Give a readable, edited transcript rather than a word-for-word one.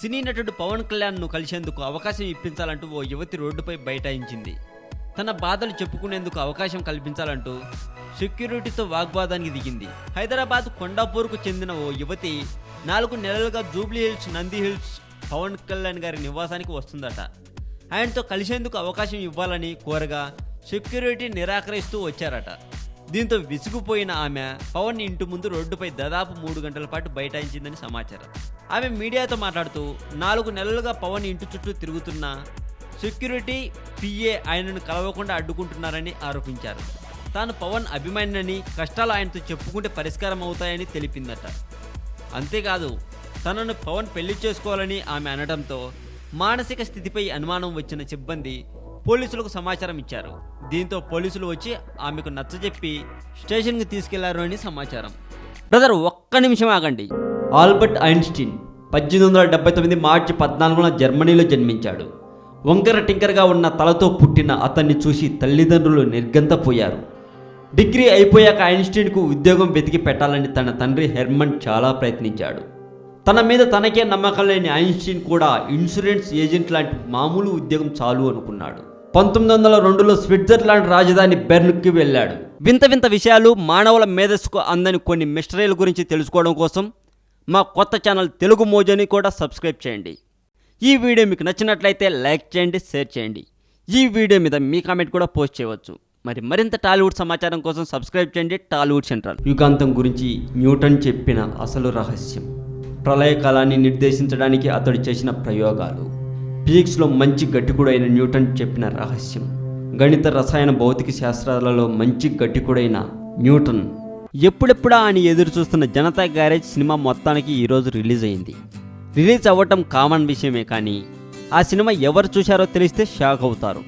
సినీ నటుడు పవన్ కళ్యాణ్ను కలిసేందుకు అవకాశం ఇప్పించాలంటూ ఓ యువతి రోడ్డుపై బైఠాయించింది. తన బాధలు చెప్పుకునేందుకు అవకాశం కల్పించాలంటూ సెక్యూరిటీతో వాగ్వాదానికి దిగింది. హైదరాబాద్ కొండాపూర్కు చెందిన ఓ యువతి 4 నెలలుగా జూబ్లీ హిల్స్, నంది హిల్స్ పవన్ కళ్యాణ్ గారి నివాసానికి వస్తుందట. ఆయనతో కలిసేందుకు అవకాశం ఇవ్వాలని కోరగా సెక్యూరిటీ నిరాకరిస్తూ వచ్చారట. దీంతో విసిగిపోయిన ఆమె పవన్ ఇంటి ముందు రోడ్డుపై దాదాపు 3 గంటల పాటు బైఠాయించిందని సమాచారం. ఆమె మీడియాతో మాట్లాడుతూ 4 నెలలుగా పవన్ ఇంటి చుట్టూ తిరుగుతున్న సెక్యూరిటీ పిఏ ఆయనను కలవకుండా అడ్డుకుంటున్నారని ఆరోపించారు. తాను పవన్ అభిమానినని, కష్టాలు ఆయనతో చెప్పుకుంటే పరిష్కారం అవుతాయని తెలిపిందట. అంతేకాదు తనను పవన్ పెళ్లి చేసుకోవాలని ఆమె అనడంతో మానసిక స్థితిపై అనుమానం వచ్చిన సిబ్బంది పోలీసులకు సమాచారం ఇచ్చారు. దీంతో పోలీసులు వచ్చి ఆమెకు నచ్చజెప్పి స్టేషన్కి తీసుకెళ్లారు అని సమాచారం. బ్రదర్, ఒక్క నిమిషం ఆగండి. ఆల్బర్ట్ ఐన్స్టీన్ 1879 మార్చి 14న జర్మనీలో జన్మించాడు. వంకర టింకరగా ఉన్న తలతో పుట్టిన అతన్ని చూసి తల్లిదండ్రులు నిర్గంతపోయారు. డిగ్రీ అయిపోయాక ఐన్స్టీన్కు ఉద్యోగం వెతికి పెట్టాలని తన తండ్రి హెర్మన్ చాలా ప్రయత్నించాడు. తన మీద తనకే నమ్మకం లేని ఐన్స్టీన్ కూడా ఇన్సూరెన్స్ ఏజెంట్ లాంటి మామూలు ఉద్యోగం చాలు అనుకున్నాడు. 1902లో స్విట్జర్లాండ్ రాజధాని బెర్న్కి వెళ్ళాడు. వింత వింత విషయాలు, మానవుల మేధస్సుకు అందని కొన్ని మిస్టరీల గురించి తెలుసుకోవడం కోసం మా కొత్త ఛానల్ తెలుగు మోజోని కూడా సబ్స్క్రైబ్ చేయండి. ఈ వీడియో మీకు నచ్చినట్లయితే లైక్ చేయండి, షేర్ చేయండి. ఈ వీడియో మీద మీ కామెంట్ కూడా పోస్ట్ చేయవచ్చు. మరింత టాలీవుడ్ సమాచారం కోసం సబ్స్క్రైబ్ చేయండి టాలీవుడ్ సెంట్రల్. యుగాంతం గురించి న్యూటన్ చెప్పిన అసలు రహస్యం, ప్రళయకాలాన్ని నిర్దేశించడానికి అతడు చేసిన ప్రయోగాలు, ఫిజిక్స్లో మంచి గట్టికుడైన న్యూటన్ చెప్పిన రహస్యం, గణిత, రసాయన, భౌతిక శాస్త్రాలలో మంచి గట్టికుడైన న్యూటన్ ఎప్పుడెప్పుడా అని ఎదురు చూస్తున్న జనతా గ్యారేజ్ సినిమా మొత్తానికి ఈరోజు రిలీజ్ అయింది. రిలీజ్ అవ్వటం కామన్ విషయమే, కానీ ఆ సినిమా ఎవరు చూశారో తెలిస్తే షాక్ అవుతారు.